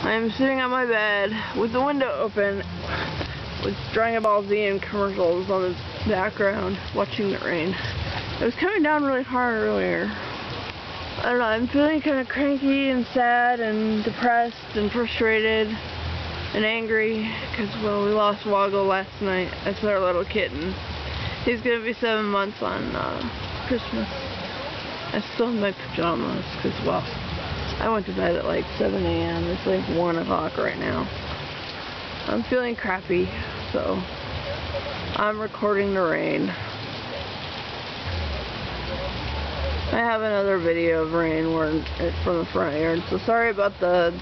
I'm sitting on my bed with the window open with Dragon Ball Z and commercials on the background, watching the rain. It was coming down really hard earlier. I don't know, I'm feeling kind of cranky and sad and depressed and frustrated and angry because, well, we lost Woggle last night. That's our little kitten. He's going to be 7 months on Christmas. I still have my pajamas because, well, I went to bed at like 7 a.m. It's like 1 o'clock right now. I'm feeling crappy, so I'm recording the rain. I have another video of rain from the front yard, so sorry about the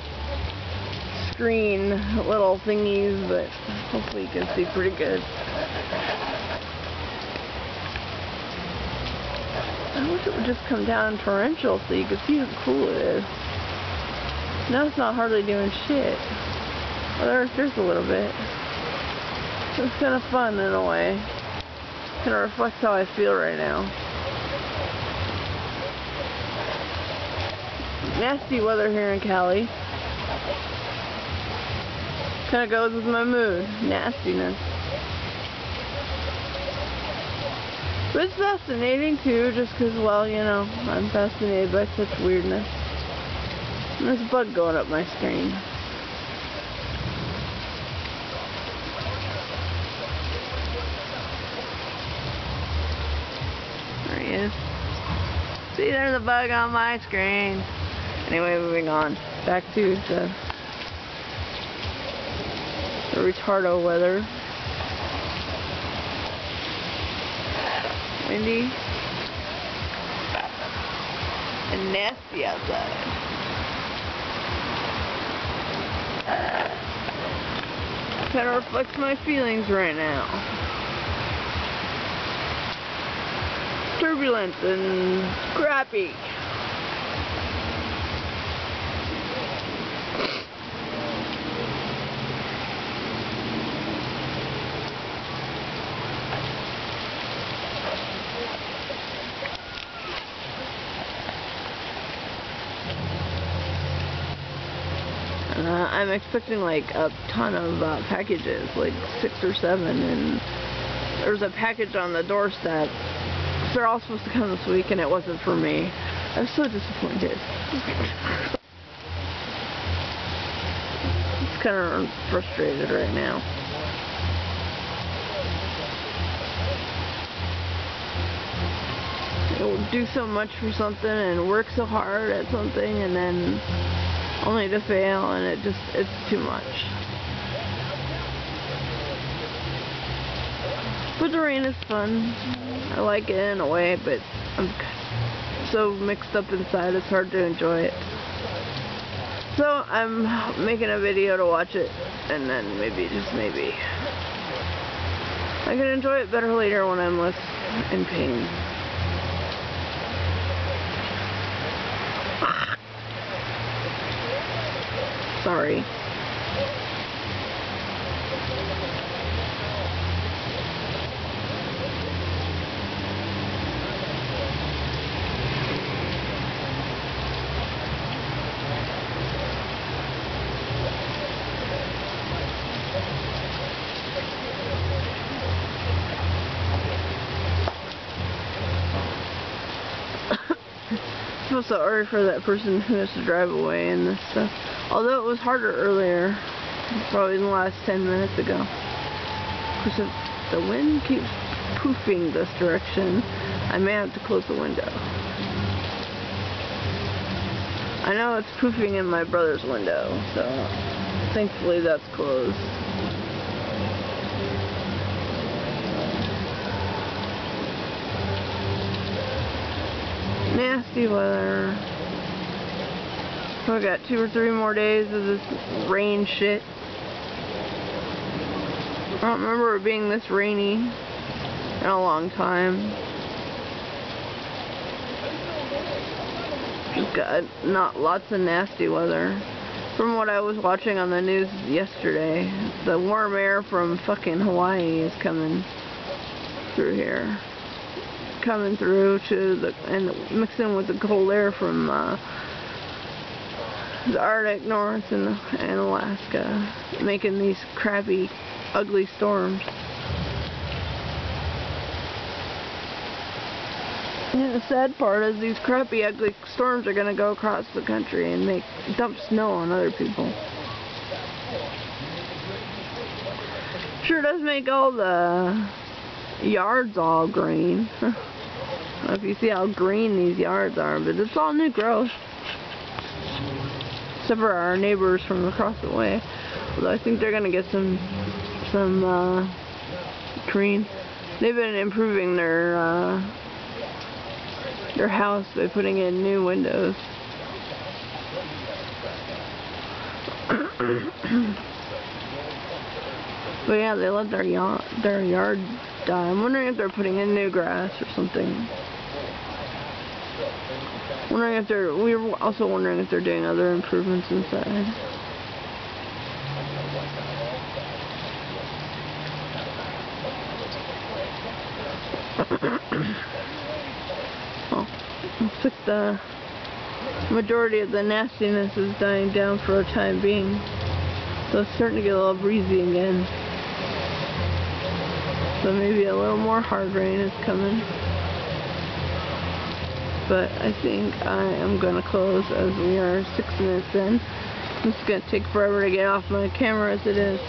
screen little thingies, but hopefully you can see pretty good. I wish it would just come down torrential so you could see how cool it is. Now it's not hardly doing shit. Well, there's a little bit. It's kind of fun in a way. Kind of reflects how I feel right now. Nasty weather here in Cali. Kind of goes with my mood. Nastiness. But it's fascinating too, just because, well, you know, I'm fascinated by such weirdness. And there's a bug going up my screen. There he is. See, there's a bug on my screen. Anyway, moving on. Back to the retardo weather. Windy and nasty outside. Kind of reflects my feelings right now. Turbulent and crappy. I'm expecting like a ton of packages, like 6 or 7, and there's a package on the doorstep. They're all supposed to come this week and it wasn't for me. I'm so disappointed. It's kind of frustrated right now. You'll do so much for something and work so hard at something and then only to fail, and it's too much. But the rain is fun. I like it in a way, but I'm so mixed up inside it's hard to enjoy it. So I'm making a video to watch it, and then maybe, just maybe, I can enjoy it better later when I'm less in pain. Sorry. I feel sorry for that person who has to drive away and this stuff. Although it was harder earlier, probably in the last 10 minutes ago. Because if the wind keeps poofing this direction, I may have to close the window. I know it's poofing in my brother's window, so thankfully that's closed. Nasty weather. So I got 2 or 3 more days of this rain shit. I don't remember it being this rainy in a long time. We've got not lots of nasty weather. From what I was watching on the news yesterday, the warm air from fucking Hawaii is coming through here. Coming through to the, and mixing with the cold air from the Arctic North and Alaska, making these crappy, ugly storms. And the sad part is these crappy, ugly storms are going to go across the country and dump snow on other people. Sure does make all the yards all green. I don't know if you see how green these yards are, but it's all new growth. Except for our neighbors from across the way. Although I think they're going to get some green. They've been improving their house by putting in new windows. But yeah, they let their yard die. I'm wondering if they're putting in new grass or something. We were also wondering if they're doing other improvements inside. Well, looks like the majority of the nastiness is dying down for a time being. So it's starting to get a little breezy again. So maybe a little more hard rain is coming. But I think I am going to close as we are 6 minutes in. It's going to take forever to get off my camera as it is.